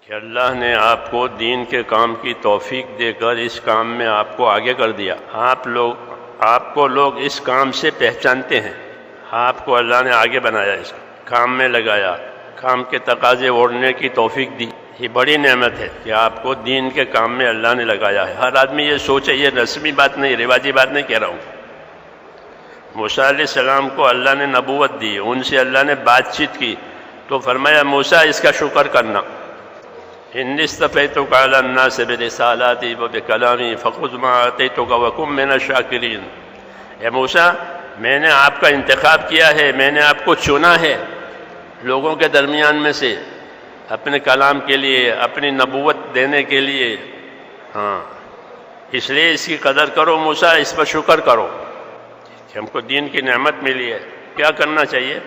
کہ اللہ نے آپ کو دین کے کام کی توفیق دے کر اس کام میں آپ کو آگے کر دیا۔ آپ کو لوگ اس کام سے پہچانتے ہیں، آپ کو اللہ نے آگے بنایا، اس کام میں لگایا، کام کے تقاضے اوڑھنے کی توفیق دی۔ یہ بڑی نعمت ہے کہ آپ کو دین کے کام میں اللہ نے لگایا ہے۔ ہر آدمی یہ سوچے، یہ رسمی بات نہیں، رواجی بات نہیں کہہ رہا ہوں۔ موسیٰ علیہ السلام کو اللہ نے نبوت دی، ان سے اللہ نے بات چیت کی تو فرمایا موسیٰ اس کا شکر کرنا۔ انی اصطفیتک علی الناس برسالاتی وبکلامی فخذ ما آتیتک وکن من الشاکرین۔ اے موسیٰ، میں نے آپ کا انتخاب کیا ہے، میں نے آپ کو چنا ہے لوگوں کے درمیان میں سے، اپنے کلام کے لیے، اپنی نبوت دینے کے لیے۔ اس لیے اس کی قدر کرو موسیٰ، اس پر شکر کرو کہ ہم کو دین کی نعمت ملی ہے۔ کیا کرنا چاہیے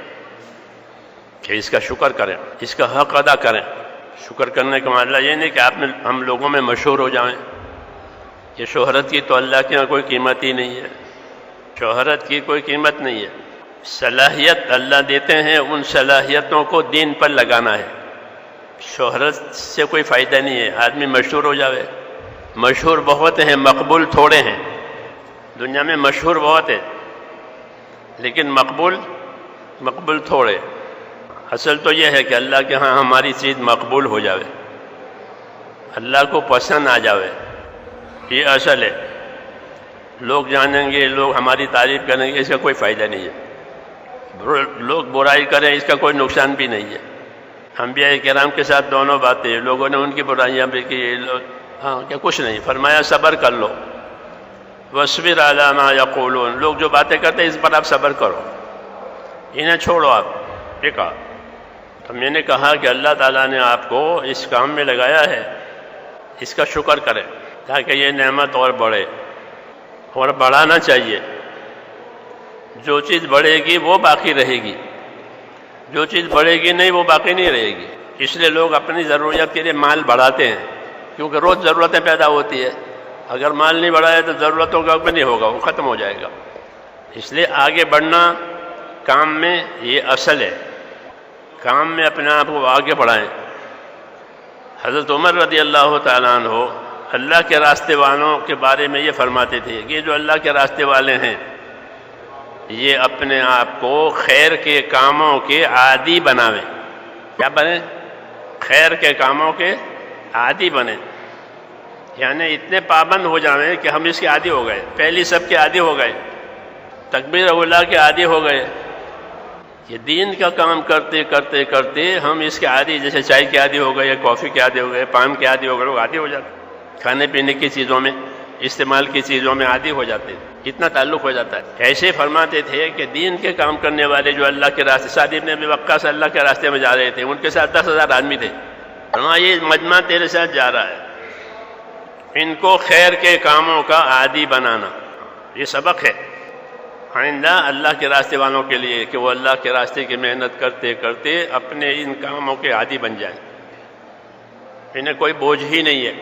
کہ اس کا شکر کریں، اس کا حق ادا کریں۔ شکر کرنے کا مطلب یہ نہیں کہ ہم لوگوں میں مشہور ہو جائیں۔ یہ شہرت کی تو اللہ کے یہاں کوئی قیمت ہی نہیں ہے، شہرت کی کوئی قیمت نہیں ہے۔ صلاحیت اللہ دیتے ہیں، ان صلاحیتوں کو دین پر لگانا ہے۔ شہرت سے کوئی فائدہ نہیں ہے، آدمی مشہور ہو جاوے۔ مشہور بہت ہیں، مقبول تھوڑے ہیں۔ دنیا میں مشہور بہت ہے لیکن مقبول تھوڑے۔ اصل تو یہ ہے کہ اللہ کے ہاں ہماری چیز مقبول ہو جاوے، اللہ کو پسند آ جاوے، یہ اصل ہے۔ لوگ جانیں گے، لوگ ہماری تعریف کریں گے، اس کا کوئی فائدہ نہیں ہے۔ لوگ برائی کریں، اس کا کوئی نقصان بھی نہیں ہے۔ انبیاء کرام کے ساتھ دونوں باتیں، لوگوں نے ان کی برائیاں بھی کی، کیا کچھ نہیں، فرمایا صبر کر لو۔ وَاصْبِرْ عَلَىٰ مَا يَقُولُونَ، لوگ جو باتیں کرتے ہیں اس پر آپ صبر کرو، انہیں چھوڑو آپ۔ یہ کہا تو میں نے کہا کہ اللہ تعالیٰ نے آپ کو اس کام میں لگایا ہے، اس کا شکر کریں تاکہ یہ نعمت اور بڑھے، اور بڑھانا چاہیے۔ جو چیز بڑھے گی وہ باقی رہے گی، جو چیز بڑھے گی نہیں وہ باقی نہیں رہے گی۔ اس لیے لوگ اپنی ضرورت کے لیے مال بڑھاتے ہیں، کیونکہ روز ضرورتیں پیدا ہوتی ہے۔ اگر مال نہیں بڑھائے تو ضرورتوں کا بھی نہیں ہوگا، وہ ختم ہو جائے گا۔ اس لیے آگے بڑھنا کام میں یہ اصل ہے، کام میں اپنے آپ کو آگے بڑھائیں۔ حضرت عمر رضی اللہ تعالیٰ عنہ اللہ کے راستے والوں کے بارے میں یہ فرماتے تھے کہ جو اللہ کے راستے والے ہیں یہ اپنے آپ کو خیر کے کاموں کے عادی بناویں۔ کیا بنیں؟ خیر کے کاموں کے عادی بنیں، یعنی اتنے پابند ہو جائیں کہ ہم اس کے عادی ہو گئے، پہلی سب کے عادی ہو گئے، تکبیر اولیٰ کے عادی ہو گئے۔ یہ دین کا کام کرتے کرتے کرتے ہم اس کے عادی، جیسے چائے کے عادی ہو گئے، کافی کے عادی ہو گئے، پان کے عادی ہو گئے، لوگ عادی ہو جاتے، کھانے پینے کی چیزوں میں، استعمال کی چیزوں میں عادی ہو جاتے ہیں، اتنا تعلق ہو جاتا ہے۔ ایسے فرماتے تھے کہ دین کے کام کرنے والے جو اللہ کے راستے، سعد بن ابی وقاص اللہ کے راستے میں جا رہے تھے، ان کے ساتھ 10,000 آدمی تھے۔ فرمایا یہ مجمع تیرے ساتھ جا رہا ہے، ان کو خیر کے کاموں کا عادی بنانا، یہ سبق ہے آئندہ اللہ کے راستے والوں کے لیے کہ وہ اللہ کے راستے کی محنت کرتے کرتے اپنے ان کاموں کے عادی بن جائیں، انہیں کوئی بوجھ ہی نہیں ہے۔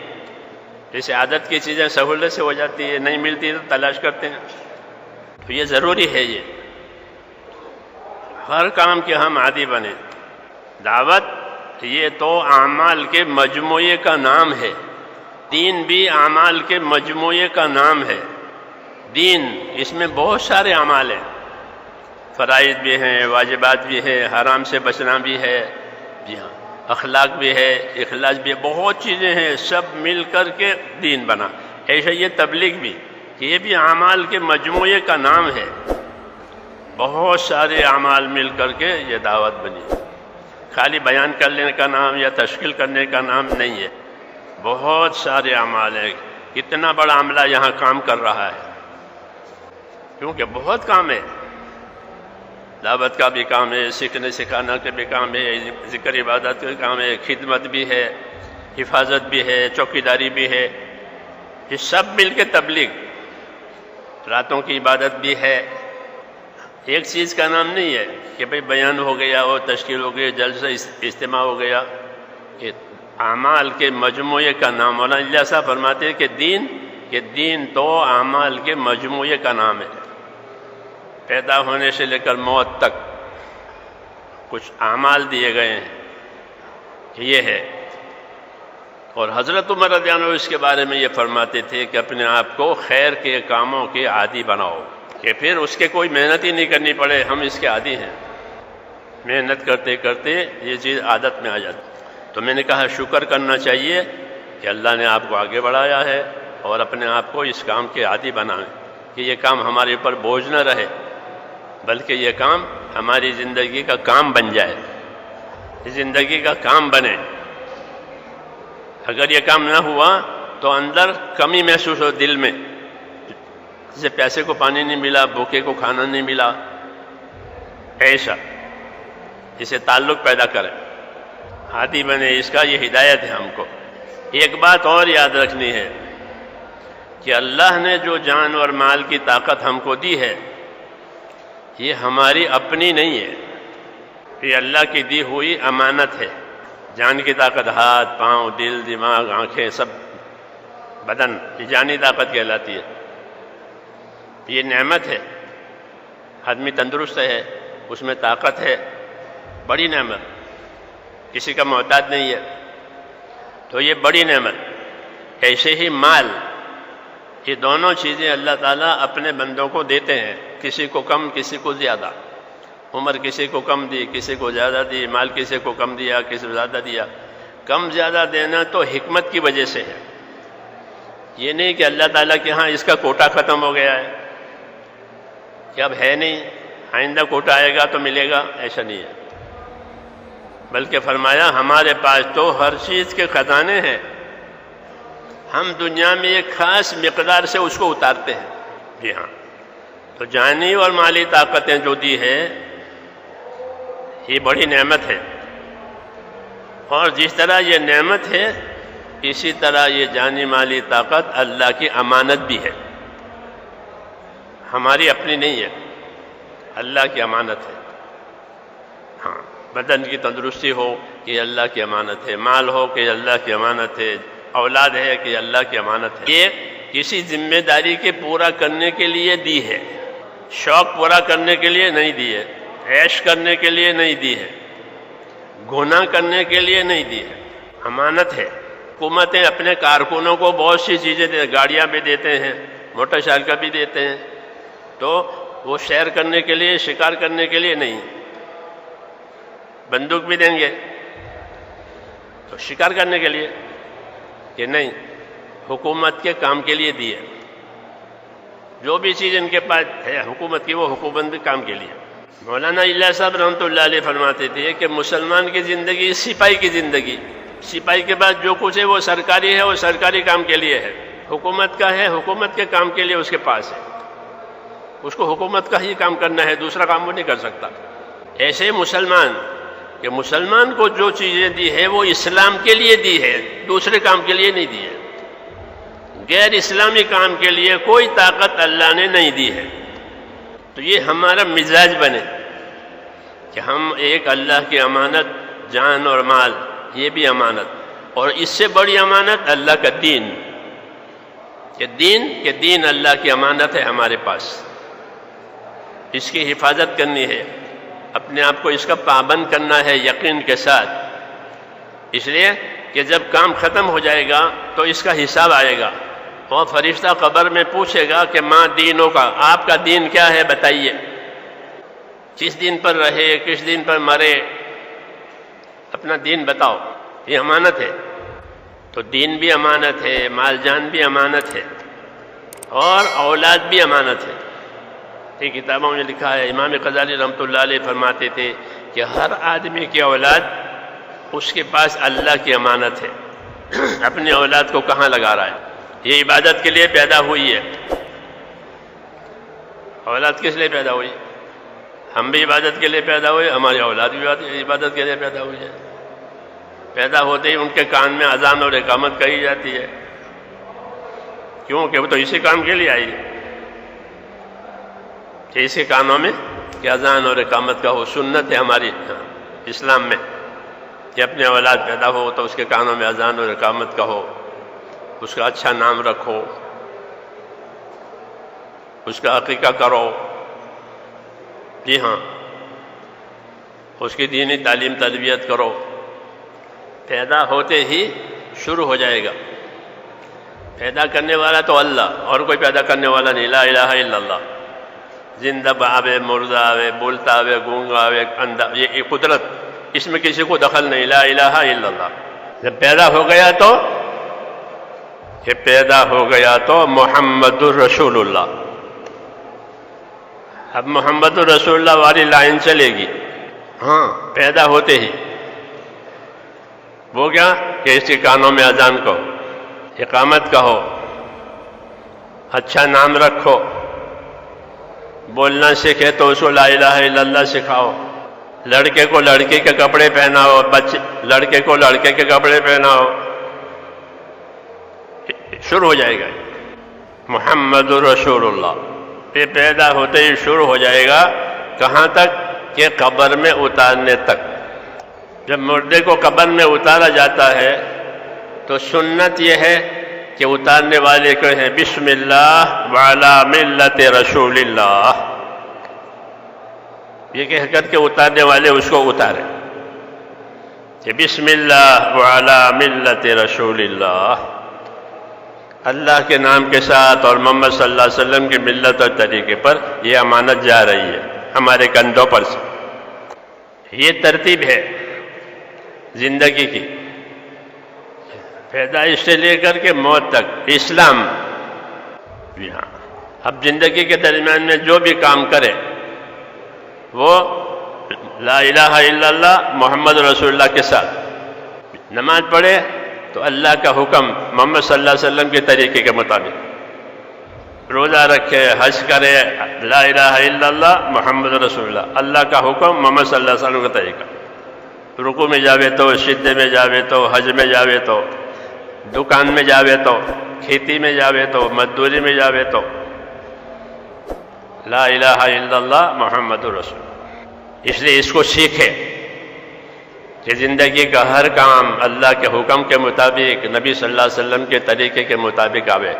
جیسے عادت کی چیزیں سہولت سے ہو جاتی ہے، نہیں ملتی تو تلاش کرتے ہیں، تو یہ ضروری ہے، یہ ہر کام کے ہم عادی بنیں۔ دعوت یہ تو اعمال کے مجموعے کا نام ہے، دین بھی اعمال کے مجموعے کا نام ہے۔ دین اس میں بہت سارے اعمال ہیں، فرائض بھی ہیں، واجبات بھی ہیں، حرام سے بچنا بھی ہے، جی ہاں، اخلاق بھی ہے، اخلاص بھی ہے، بہت چیزیں ہیں، سب مل کر کے دین بنا۔ ایسا یہ تبلیغ بھی، کہ یہ بھی اعمال کے مجموعے کا نام ہے، بہت سارے اعمال مل کر کے یہ دعوت بنی، خالی بیان کرنے کا نام یا تشکیل کرنے کا نام نہیں ہے، بہت سارے اعمال ہیں۔ کتنا بڑا عملہ یہاں کام کر رہا ہے، کیونکہ بہت کام ہے، دعوت کا بھی کام ہے، سیکھنے سکھانا کا بھی کام ہے، ذکر عبادت کا کام ہے، خدمت بھی ہے، حفاظت بھی ہے، چوکیداری بھی ہے، یہ سب مل کے تبلیغ، راتوں کی عبادت بھی ہے۔ ایک چیز کا نام نہیں ہے کہ بھئی بیان ہو گیا اور تشکیل ہو گئی، جلسہ اجتماع ہو گیا، یہ اعمال کے مجموعے کا نام۔ مولانا الیاس صاحب فرماتے ہیں کہ دین تو اعمال کے مجموعے کا نام ہے، پیدا ہونے سے لے کر موت تک کچھ اعمال دیے گئے ہیں، یہ ہے اور حضرت عمر رضی اللہ عنہ اس کے بارے میں یہ فرماتے تھے کہ اپنے آپ کو خیر کے کاموں کے عادی بناؤ، کہ پھر اس کے کوئی محنت ہی نہیں کرنی پڑے، ہم اس کے عادی ہیں، محنت کرتے کرتے یہ چیز عادت میں آ جاتی۔ تو میں نے کہا شکر کرنا چاہیے کہ اللہ نے آپ کو آگے بڑھایا ہے، اور اپنے آپ کو اس کام کے عادی بنائیں کہ یہ کام ہمارے اوپر بوجھ نہ رہے، بلکہ یہ کام ہماری زندگی کا کام بن جائے، زندگی کا کام بنے۔ اگر یہ کام نہ ہوا تو اندر کمی محسوس ہو دل میں، جسے پیاسے کو پانی نہیں ملا، بھوکے کو کھانا نہیں ملا، ایسا اسے تعلق پیدا کرے، عادی بنے، اس کا یہ ہدایت ہے ہم کو۔ ایک بات اور یاد رکھنی ہے کہ اللہ نے جو جان اور مال کی طاقت ہم کو دی ہے، یہ ہماری اپنی نہیں ہے، یہ اللہ کی دی ہوئی امانت ہے۔ جان کی طاقت ہاتھ، پاؤں، دل، دماغ، آنکھیں، سب بدن، یہ جانی طاقت کہلاتی ہے، یہ نعمت ہے۔ آدمی تندرست ہے، اس میں طاقت ہے، بڑی نعمت، کسی کا محتاج نہیں ہے، تو یہ بڑی نعمت۔ ایسے ہی مال، یہ دونوں چیزیں اللہ تعالیٰ اپنے بندوں کو دیتے ہیں، کسی کو کم، کسی کو زیادہ۔ عمر کسی کو کم دی، کسی کو زیادہ دی، مال کسی کو کم دیا، کسی کو زیادہ دیا۔ کم زیادہ دینا تو حکمت کی وجہ سے ہے، یہ نہیں کہ اللہ تعالیٰ کے ہاں اس کا کوٹا ختم ہو گیا ہے کہ اب ہے نہیں، آئندہ کوٹا آئے گا تو ملے گا، ایسا نہیں ہے، بلکہ فرمایا ہمارے پاس تو ہر چیز کے خزانے ہیں، ہم دنیا میں ایک خاص مقدار سے اس کو اتارتے ہیں۔ جی ہاں، تو جانی اور مالی طاقتیں جو دی ہے یہ بڑی نعمت ہے، اور جس طرح یہ نعمت ہے اسی طرح یہ جانی مالی طاقت اللہ کی امانت بھی ہے، ہماری اپنی نہیں ہے، اللہ کی امانت ہے۔ ہاں، بدن کی تندرستی ہو کہ اللہ کی امانت ہے، مال ہو کہ اللہ کی امانت ہے، اولاد ہے کہ اللہ کی امانت ہے۔ یہ کسی ذمہ داری کے پورا کرنے کے لیے دی ہے، شوق پورا کرنے کے لیے نہیں دی ہے، عیش کرنے کے لیے نہیں دی ہے، گناہ کرنے کے لیے نہیں دی ہے، امانت ہے۔ حکومتیں اپنے کارکنوں کو بہت سی چیزیں دے، گاڑیاں بھی دیتے ہیں، موٹر سائیکل بھی دیتے ہیں، تو وہ سیر کرنے کے لیے، شکار کرنے کے لیے نہیں، بندوق بھی دیں گے تو شکار کرنے کے لیے کہ نہیں، حکومت کے کام کے لیے دی ہے۔ جو بھی چیز ان کے پاس ہے حکومت کی، وہ حکومت کے کام کے لیے۔ مولانا اللہ صاحب رحمۃ اللہ علیہ فرماتے تھے کہ مسلمان کی زندگی سپاہی کی زندگی، سپاہی کے بعد جو کچھ ہے وہ سرکاری ہے، وہ سرکاری کام کے لیے ہے، حکومت کا ہے، حکومت کے کام کے لیے اس کے پاس ہے، اس کو حکومت کا ہی کام کرنا ہے، دوسرا کام وہ نہیں کر سکتا۔ ایسے مسلمان کہ مسلمان کو جو چیزیں دی ہے وہ اسلام کے لیے دی ہے، دوسرے کام کے لیے نہیں دی ہے، غیر اسلامی کام کے لیے کوئی طاقت اللہ نے نہیں دی ہے۔ تو یہ ہمارا مزاج بنے کہ ہم ایک اللہ کی امانت، جان اور مال، یہ بھی امانت، اور اس سے بڑی امانت اللہ کا دین، کہ دین اللہ کی امانت ہے ہمارے پاس، اس کی حفاظت کرنی ہے، اپنے آپ کو اس کا پابند کرنا ہے یقین کے ساتھ، اس لیے کہ جب کام ختم ہو جائے گا تو اس کا حساب آئے گا، اور فرشتہ قبر میں پوچھے گا کہ ماں دینوں کا، آپ کا دین کیا ہے بتائیے، کس دین پر رہے، کس دین پر مرے، اپنا دین بتاؤ، یہ امانت ہے۔ تو دین بھی امانت ہے، مال جان بھی امانت ہے، اور اولاد بھی امانت ہے۔ یہ کتابوں میں لکھا ہے، امام غزالی رحمۃ اللہ علیہ فرماتے تھے کہ ہر آدمی کی اولاد اس کے پاس اللہ کی امانت ہے، اپنی اولاد کو کہاں لگا رہا ہے، یہ عبادت کے لیے پیدا ہوئی ہے۔ اولاد کس لیے پیدا ہوئی؟ ہم بھی عبادت کے لیے پیدا ہوئے، ہماری اولاد بھی عبادت کے لیے پیدا ہوئی ہے۔ پیدا ہوتے ہی ان کے کان میں اذان اور اقامت کہی جاتی ہے، کیوں کہ وہ تو اسی کام کے لیے آئی ہے کہ اس کے کانوں میں کہ اذان اور اقامت کا ہو، سنت ہے ہماری اسلام میں کہ اپنے اولاد پیدا ہو تو اس کے کانوں میں اذان اور اقامت کا ہو، اس کا اچھا نام رکھو، اس کا عقیقہ کرو، جی ہاں، اس کی دینی تعلیم تربیت کرو۔ پیدا ہوتے ہی شروع ہو جائے گا. پیدا کرنے والا تو اللہ، اور کوئی پیدا کرنے والا نہیں. لا الہ الا اللہ. زندہ آوے، مردہ آوے، بولتا آوے، گونگا آوے، اندھا، یہ قدرت، اس میں کسی کو دخل نہیں. لا الہ الا اللہ. جب پیدا ہو گیا تو یہ پیدا ہو گیا تو محمد الرسول اللہ. اب محمد الرسول اللہ والی لائن چلے گی. ہاں، پیدا ہوتے ہی وہ کیا کہ اس کے کانوں میں اذان کہو، اقامت کہو، اچھا نام رکھو، بولنا سیکھے تو اس کو لا الہ الا اللہ سکھاؤ، لڑکے کو لڑکے کے کپڑے پہناؤ، لڑکے کو لڑکے کے کپڑے پہناؤ. شروع ہو جائے گا محمد رسول اللہ. یہ پیدا ہوتے ہی شروع ہو جائے گا. کہاں تک کہ قبر میں اتارنے تک. جب مردے کو قبر میں اتارا جاتا ہے تو سنت یہ ہے کہ اتارنے والے کو ہے بسم اللہ وعلی ملت رسول اللہ، یہ کہہ کر کے اتارنے والے اس کو اتارے کہ بسم اللہ وعلی ملت رسول اللہ، اللہ کے نام کے ساتھ اور محمد صلی اللہ علیہ وسلم کی ملت اور طریقے پر یہ امانت جا رہی ہے ہمارے کندھوں پر سے. یہ ترتیب ہے زندگی کی، پیدائش سے لے کر کے موت تک. اسلام جی ہاں. اب زندگی کے درمیان میں جو بھی کام کرے وہ لا الہ الا اللہ محمد رسول اللہ کے ساتھ. نماز پڑھے تو اللہ کا حکم محمد صلی اللہ علیہ وسلم کے طریقے کے مطابق. روزہ رکھے، حج کرے، لا الہ الا اللہ محمد رسول اللہ، اللہ کا حکم محمد صلی اللہ علیہ وسلم کا طریقہ. رکوع میں جاوے تو، سجدے میں جاوے تو، حج میں جاوے تو، دکان میں جاوے تو، کھیتی میں جاوے تو، مزدوری میں جاوے تو لا الہ الا اللہ محمد رسول. اس لیے اس کو سیکھے کہ زندگی کا ہر کام اللہ کے حکم کے مطابق، نبی صلی اللہ علیہ وسلم کے طریقے کے مطابق آوے.